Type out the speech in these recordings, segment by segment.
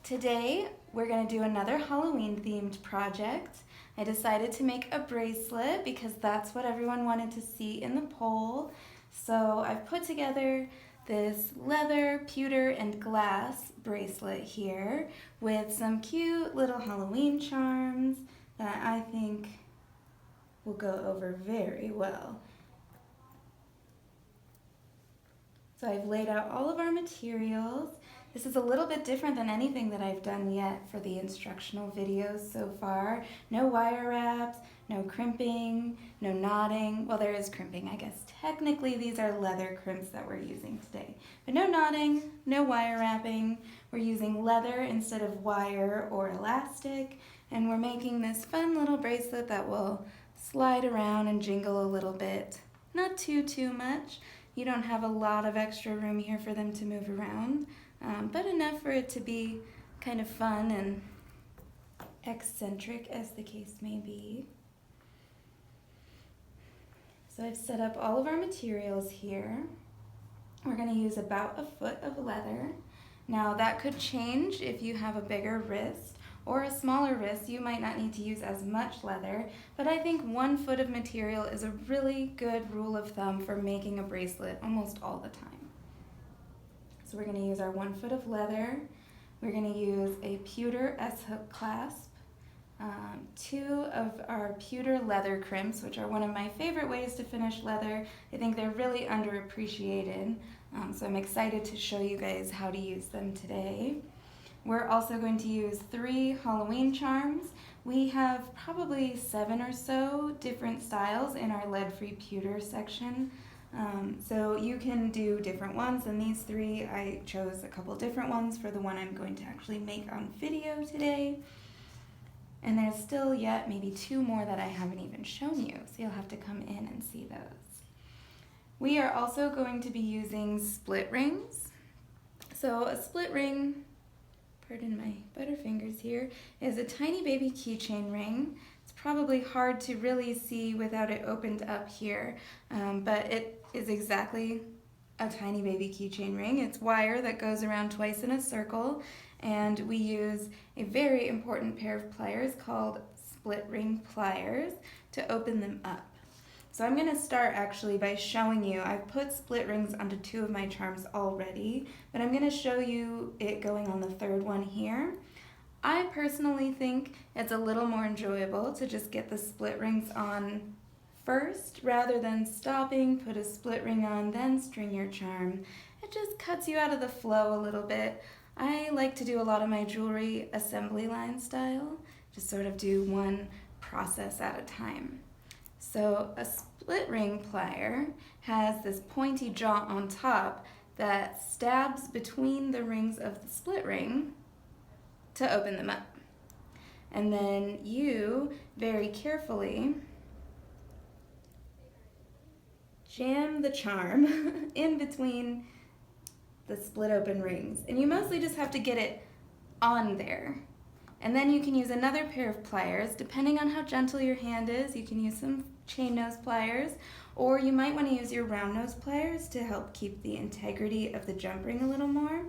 Today we're going to do another Halloween themed project. I decided to make a bracelet because that's what everyone wanted to see in the poll. So I've put together this leather, pewter, and glass bracelet here with some cute little Halloween charms that I think will go over very well. So I've laid out all of our materials. This is a little bit different than anything that I've done yet for the instructional videos so far. No wire wraps, no crimping, no knotting. Well, there is crimping, I guess. Technically, these are leather crimps that we're using today. But no knotting, no wire wrapping. We're using leather instead of wire or elastic. And we're making this fun little bracelet that will slide around and jingle a little bit. Not too much. You don't have a lot of extra room here for them to move around. But enough for it to be kind of fun and eccentric, as the case may be. So I've set up all of our materials here. We're going to use about a foot of leather. Now that could change if you have a bigger wrist or a smaller wrist. You might not need to use as much leather, but I think 1 foot of material is a really good rule of thumb for making a bracelet almost all the time. So we're going to use our 1 foot of leather. We're going to use a pewter S-hook clasp, 2 of our pewter leather crimps, which are one of my favorite ways to finish leather. I think they're really underappreciated, so I'm excited to show you guys how to use them today. We're also going to use 3 Halloween charms. We have probably 7 or so different styles in our lead-free pewter section. So you can do different ones than these 3. I chose a couple different ones for the one I'm going to actually make on video today. And there's still yet maybe 2 more that I haven't even shown you, so you'll have to come in and see those. We are also going to be using split rings. So a split ring, pardon my butterfingers here, is a tiny baby keychain ring. It's probably hard to really see without it opened up here, but it is exactly a tiny baby keychain ring. It's wire that goes around twice in a circle, and we use a very important pair of pliers called split ring pliers to open them up. So I'm going to start actually by showing you. I've put split rings onto 2 of my charms already, but I'm going to show you it going on the 3rd one here. I personally think it's a little more enjoyable to just get the split rings on first rather than stopping, put a split ring on, then string your charm. It just cuts you out of the flow a little bit. I like to do a lot of my jewelry assembly line style, just sort of do one process at a time. So a split ring plier has this pointy jaw on top that stabs between the rings of the split ring to open them up. And then you very carefully jam the charm in between the split open rings. And you mostly just have to get it on there. And then you can use another pair of pliers. Depending on how gentle your hand is, you can use some chain nose pliers, or you might want to use your round nose pliers to help keep the integrity of the jump ring a little more.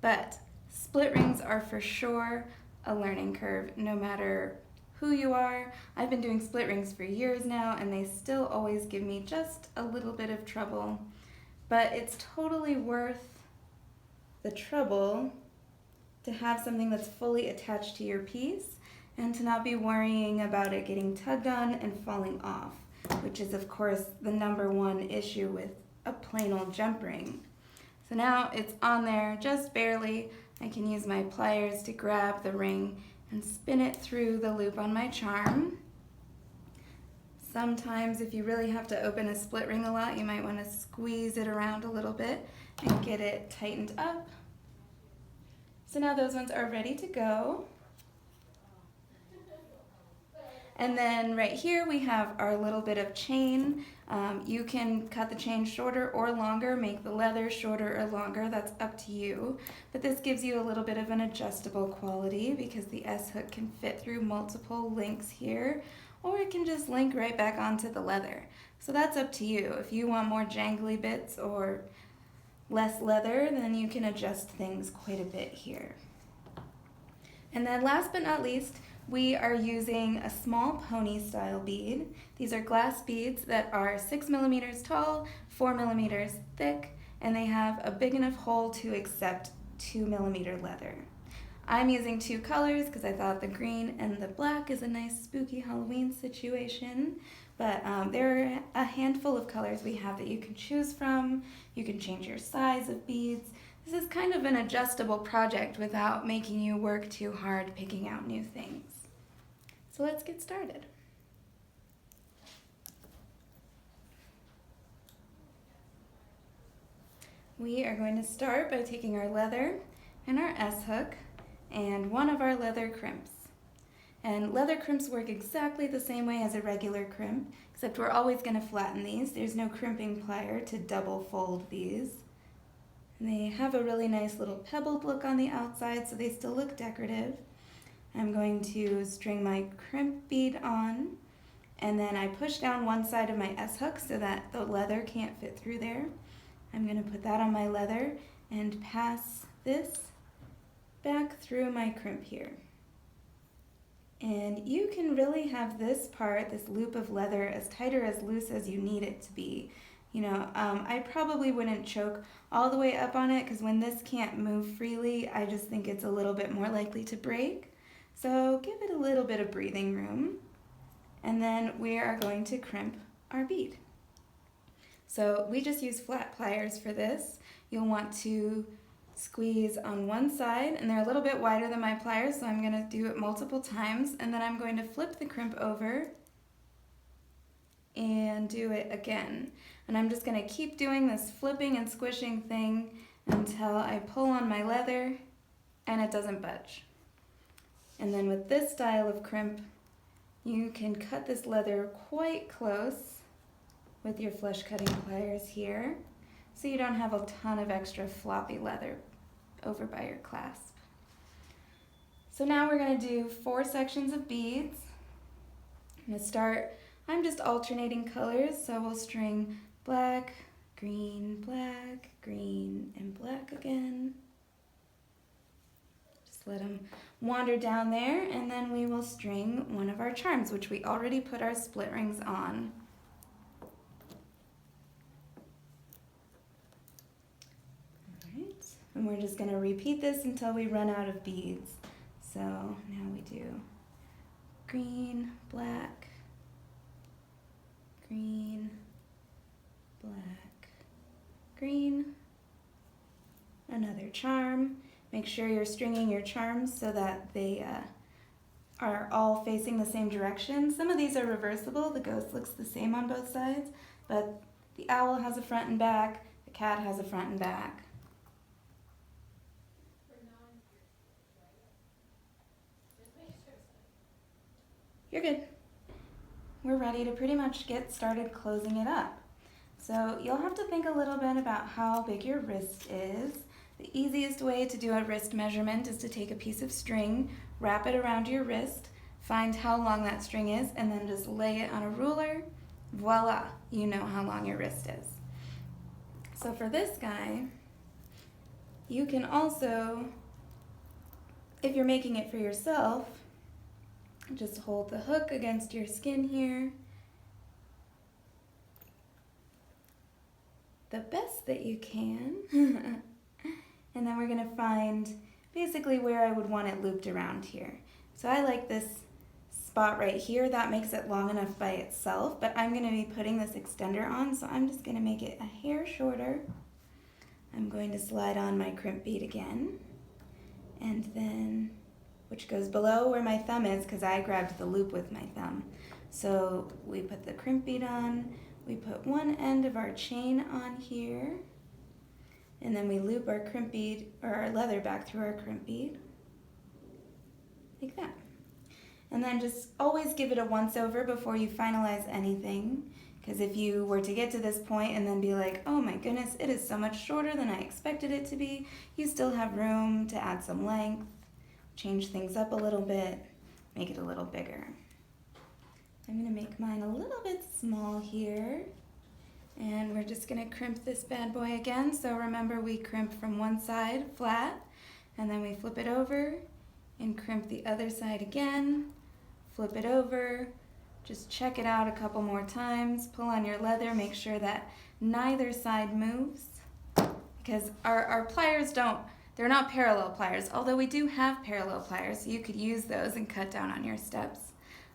But split rings are for sure a learning curve, no matter who you are. I've been doing split rings for years now, and they still always give me just a little bit of trouble. But it's totally worth the trouble to have something that's fully attached to your piece and to not be worrying about it getting tugged on and falling off, which is of course the #1 issue with a plain old jump ring. So now it's on there just barely. I can use my pliers to grab the ring and spin it through the loop on my charm. Sometimes if you really have to open a split ring a lot, you might want to squeeze it around a little bit and get it tightened up. So now those ones are ready to go. And then right here we have our little bit of chain. You can cut the chain shorter or longer, make the leather shorter or longer, that's up to you. But this gives you a little bit of an adjustable quality because the S-hook can fit through multiple links here, or it can just link right back onto the leather. So that's up to you. If you want more jangly bits or less leather, then you can adjust things quite a bit here. And then last but not least, we are using a small pony style bead. These are glass beads that are 6 millimeters tall, 4 millimeters thick, and they have a big enough hole to accept 2 millimeter leather. I'm using 2 colors because I thought the green and the black is a nice spooky Halloween situation. But there are a handful of colors we have that you can choose from. You can change your size of beads. This is kind of an adjustable project without making you work too hard picking out new things. So let's get started. We are going to start by taking our leather and our S-hook and one of our leather crimps. And leather crimps work exactly the same way as a regular crimp, except we're always going to flatten these. There's no crimping plier to double fold these. And they have a really nice little pebbled look on the outside, so they still look decorative. I'm going to string my crimp bead on, and then I push down one side of my S-hook so that the leather can't fit through there. I'm going to put that on my leather and pass this back through my crimp here. And you can really have this part, this loop of leather, as tight or as loose as you need it to be. You know, I probably wouldn't choke all the way up on it because when this can't move freely, I just think it's a little bit more likely to break. So give it a little bit of breathing room. And then we are going to crimp our bead. So we just use flat pliers for this. You'll want to squeeze on one side, and they're a little bit wider than my pliers, so I'm going to do it multiple times, and then I'm going to flip the crimp over and do it again. And I'm just going to keep doing this flipping and squishing thing until I pull on my leather and it doesn't budge. And then with this style of crimp, you can cut this leather quite close with your flush cutting pliers here, so you don't have a ton of extra floppy leather over by your clasp. So now we're going to do 4 sections of beads. I'm going to start, I'm just alternating colors, so we'll string black, green, and black again. Just let them wander down there, and then we will string one of our charms, which we already put our split rings on. And we're just going to repeat this until we run out of beads. So now we do green, black, green, black, green, another charm. Make sure you're stringing your charms so that they are all facing the same direction. Some of these are reversible. The ghost looks the same on both sides, but the owl has a front and back, the cat has a front and back. You're good. We're ready to pretty much get started closing it up. So you'll have to think a little bit about how big your wrist is. The easiest way to do a wrist measurement is to take a piece of string, wrap it around your wrist, find how long that string is, and then just lay it on a ruler. Voila, you know how long your wrist is. So for this guy, you can also, if you're making it for yourself, just hold the hook against your skin here. The best that you can. And then we're going to find basically where I would want it looped around here. So I like this spot right here. That makes it long enough by itself, but I'm going to be putting this extender on, so I'm just going to make it a hair shorter. I'm going to slide on my crimp bead again, and then which goes below where my thumb is because I grabbed the loop with my thumb. So we put the crimp bead on, we put one end of our chain on here, and then we loop our crimp bead or our leather back through our crimp bead, like that. And then just always give it a once over before you finalize anything, because if you were to get to this point and then be like, oh my goodness, it is so much shorter than I expected it to be, you still have room to add some length, change things up a little bit, make it a little bigger. I'm going to make mine a little bit small here, and we're just going to crimp this bad boy again. So remember, we crimp from one side flat, and then we flip it over and crimp the other side again. Flip it over. Just check it out a couple more times. Pull on your leather, make sure that neither side moves, because our pliers they're not parallel pliers, although we do have parallel pliers, so you could use those and cut down on your steps.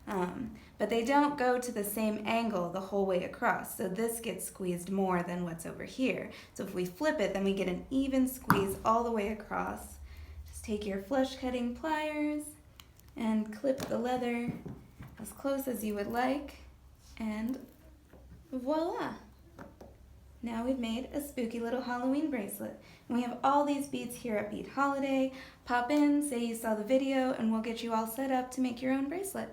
But they don't go to the same angle the whole way across, so this gets squeezed more than what's over here. So if we flip it, then we get an even squeeze all the way across. Just take your flush cutting pliers and clip the leather as close as you would like, and voila! Now we've made a spooky little Halloween bracelet. And we have all these beads here at Bead Holiday. Pop in, say you saw the video, and we'll get you all set up to make your own bracelet.